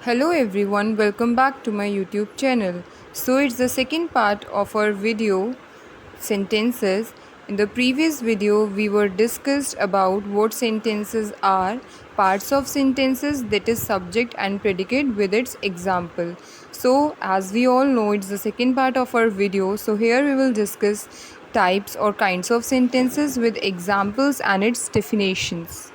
Hello everyone, welcome back to my YouTube channel. So it's the second part of our video sentences. In the previous video we were discussed about what sentences are, parts of sentences, that is subject and predicate with its example. So as we all know, it's the second part of our video. So here we will discuss types or kinds of sentences with examples and its definitions.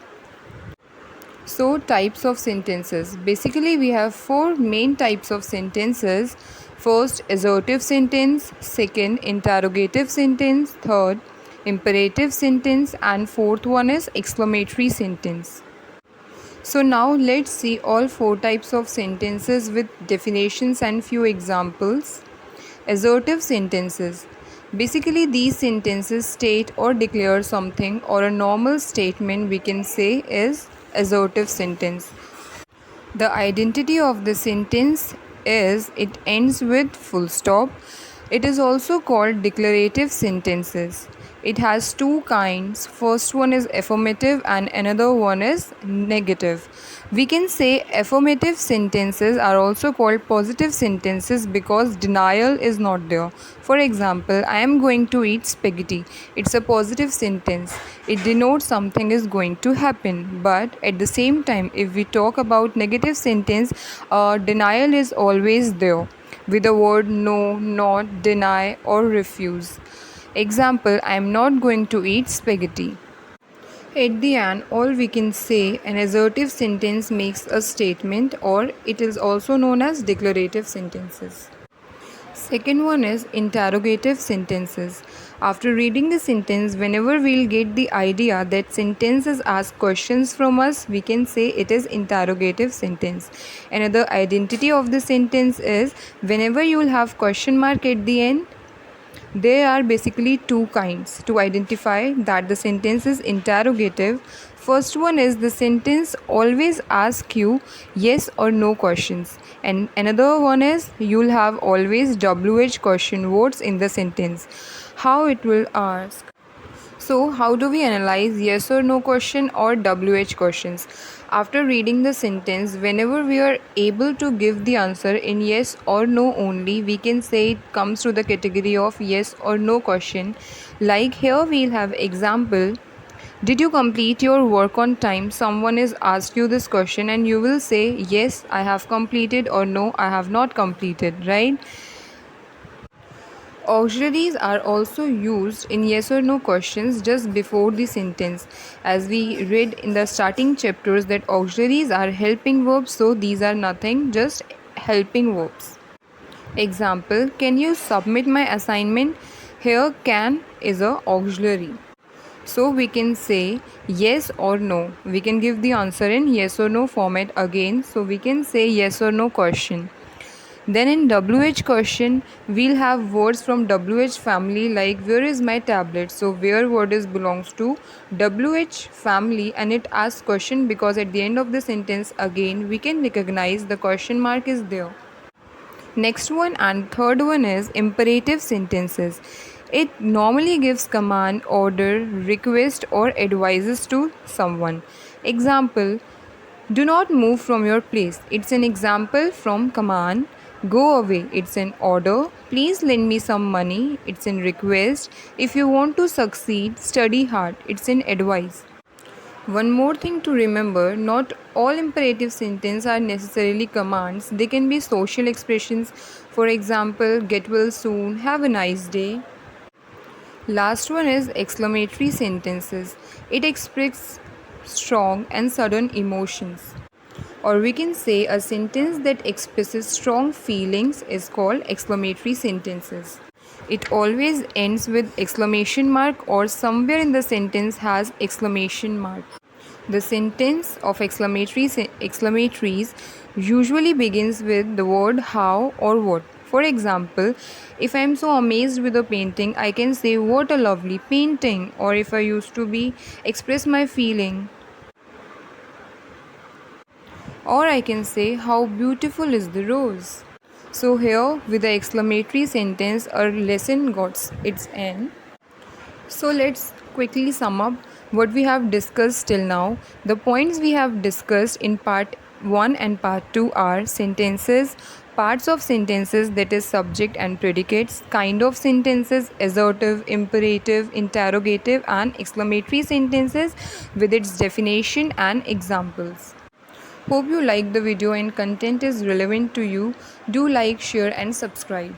So, types of sentences. Basically, we have four main types of sentences. First, assertive sentence. Second, interrogative sentence. Third, imperative sentence. And fourth one is exclamatory sentence. So, now let's see all four types of sentences with definitions and few examples. Assertive sentences. Basically, these sentences state or declare something, or a normal statement we can say is assertive sentence. The identity of the sentence is it ends with full stop. It is also called declarative sentences. It has two kinds. First one is affirmative and another one is negative. We can say affirmative sentences are also called positive sentences because denial is not there. For example, I am going to eat spaghetti. It's a positive sentence. It denotes something is going to happen. But at the same time, if we talk about negative sentence, denial is always there with the word no, not, deny, or refuse. Example, I am not going to eat spaghetti. At the end, all we can say an assertive sentence makes a statement, or it is also known as declarative sentences. Second one is interrogative sentences. After reading the sentence, whenever we'll get the idea that sentences ask questions from us, we can say it is interrogative sentence. Another identity of the sentence is whenever you will have question mark at the end, there are basically two kinds to identify that the sentence is interrogative. First one is the sentence always asks you yes or no questions, and another one is you'll have always WH question words in the sentence. How it will ask? So, how do we analyze yes or no question or WH questions? After reading the sentence, whenever we are able to give the answer in yes or no only, we can say it comes to the category of yes or no question. Like here, we'll have example. Did you complete your work on time? Someone is asked you this question and you will say yes, I have completed, or no, I have not completed, right? Auxiliaries are also used in yes or no questions just before the sentence. As we read in the starting chapters that auxiliaries are helping verbs, so these are nothing, just helping verbs. Example, can you submit my assignment? Here can is a auxiliary. So we can say yes or no. We can give the answer in yes or no format again. So we can say yes or no question. Then in WH question, we'll have words from WH family like where is my tablet? So where word is belongs to WH family, and it asks question because at the end of the sentence again we can recognize the question mark is there. Next one and third one is imperative sentences. It normally gives command, order, request or advises to someone. Example, do not move from your place. It's an example from command. Go away. It's an order. Please lend me some money. It's an request. If you want to succeed, study hard. It's an advice. One more thing to remember, not all imperative sentences are necessarily commands. They can be social expressions. For example, get well soon, have a nice day. Last one is exclamatory sentences. It expresses strong and sudden emotions. Or we can say a sentence that expresses strong feelings is called exclamatory sentences. It always ends with exclamation mark or somewhere in the sentence has exclamation mark. The sentence of exclamatories usually begins with the word how or what. For example, if I am so amazed with a painting, I can say what a lovely painting. Or if I used to be express my feeling, or I can say how beautiful is the rose. So here with the exclamatory sentence our lesson got its end. So let's quickly sum up what we have discussed till now. The points we have discussed in part 1 and part 2 are sentences, parts of sentences, that is subject and predicates, kind of sentences, assertive, imperative, interrogative and exclamatory sentences with its definition and examples. Hope you like the video and content is relevant to you. Do like, share and subscribe.